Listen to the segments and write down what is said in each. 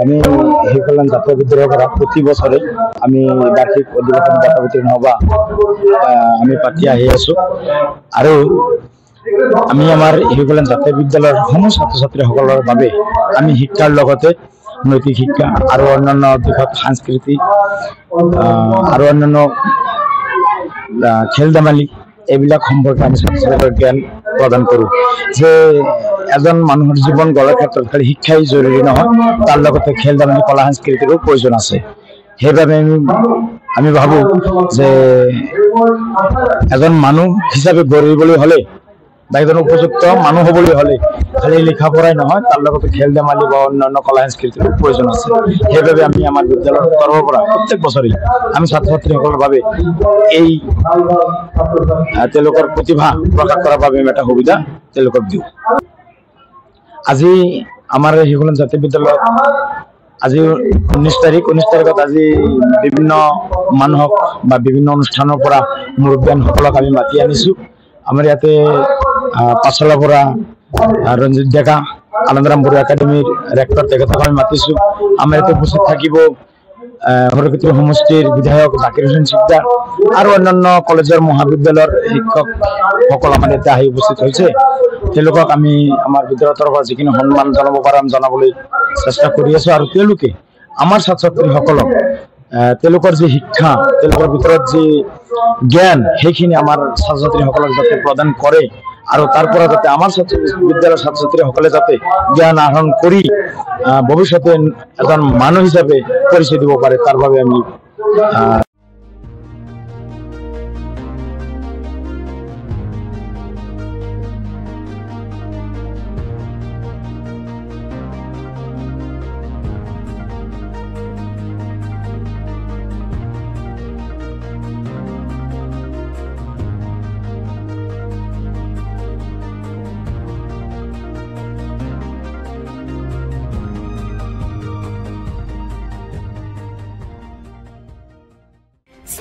আমি শিশুকল্যাণ জাতীয় বিদ্যালয়ৰ পৰা প্ৰতি বছৰে আমি বাৰ্ষিক অধিৱেশন বঁটা বিতৰণ সভা আমি পাতি আহি আছো আৰু আমি আমাৰ শিশুকল্যাণ জাতীয় বিদ্যালয়ৰ সমূহ ছাত্ৰ ছাত্ৰীসকলৰ বাবে আমি শিক্ষাৰ লগতে নৈতিক শিক্ষা আৰু অন্যান্য দিশত সাংস্কৃতিক আৰু অন্যান্য খেল ধেমালি এইবিলাক সম্পৰ্কে আমি ছাত্ৰ ছাত্ৰীৰ জ্ঞান প্ৰদান কৰোঁ যে এজন মানুহৰ জীৱন গঢ়াৰ ক্ষেত্ৰত খালি শিক্ষাই জৰুৰী নহয়, তাৰ লগতে খেল ধেমালি কলা সংস্কৃতিৰো প্ৰয়োজন আছে। সেইবাবে আমি ভাবোঁ যে এজন মানুহ হিচাপে গঢ়িবলৈ হ'লে বা এজন উপযুক্ত মানুহ হ'বলৈ হ'লে খালি লিখা পঢ়াই নহয়, তাৰ লগতে খেল ধেমালি বা অন্যান্য কলা সংস্কৃতিৰো প্ৰয়োজন আছে। সেইবাবে আমি আমাৰ বিদ্যালয়ৰ তৰফৰ পৰা প্ৰত্যেক বছৰে আমি ছাত্ৰ ছাত্ৰীসকলৰ বাবে এই তেওঁলোকৰ প্ৰতিভা প্ৰকাশ কৰাৰ বাবে আমি এটা সুবিধা তেওঁলোকক দিওঁ। আজি আমাৰ শিশুকল্যাণ জাতীয় বিদ্যালয়ত আজি 19 তাৰিখত আজি বিভিন্ন মানুহক বা বিভিন্ন অনুষ্ঠানৰ পৰা মুৰব্বীসকলক আমি মাতি আনিছোঁ। আমাৰ ইয়াতে পাছলাৰ পৰা ৰঞ্জিত ডেকা, আনন্দৰাম বড়ো একাডেমীৰ ৰেক্টৰ তেখেতক আমি মাতিছোঁ। আমাৰ ইয়াতে উপস্থিত থাকিব সৰস্বতী সমষ্টিৰ বিধায়ক জাকিৰ হোসেন সিকদাৰ আৰু অন্যান্য কলেজৰ মহাবিদ্যালয়ৰ শিক্ষকসকল আমাৰ ইয়াতে আহি উপস্থিত হৈছে। তেওঁলোকক আমি আমাৰ বিদ্যালয়ৰ তৰফৰ যিখিনি সন্মান জনাব পাৰোঁ আমি জনাবলৈ চেষ্টা কৰি আছোঁ আৰু তেওঁলোকে আমাৰ ছাত্ৰ ছাত্ৰীসকলক তেওঁলোকৰ যি শিক্ষা, তেওঁলোকৰ ভিতৰত যি জ্ঞান, সেইখিনি আমাৰ ছাত্ৰ ছাত্ৰীসকলক যাতে প্ৰদান কৰে আৰু তাৰ পৰা যাতে আমাৰ বিদ্যালয়ৰ ছাত্ৰ ছাত্ৰীসকলে যাতে জ্ঞান আহৰণ কৰি ভৱিষ্যতে এজন মানুহ হিচাপে পৰিচয় দিব পাৰে, তাৰ বাবে আমি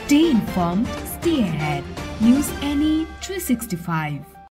Stay informed, stay ahead. News NE 365.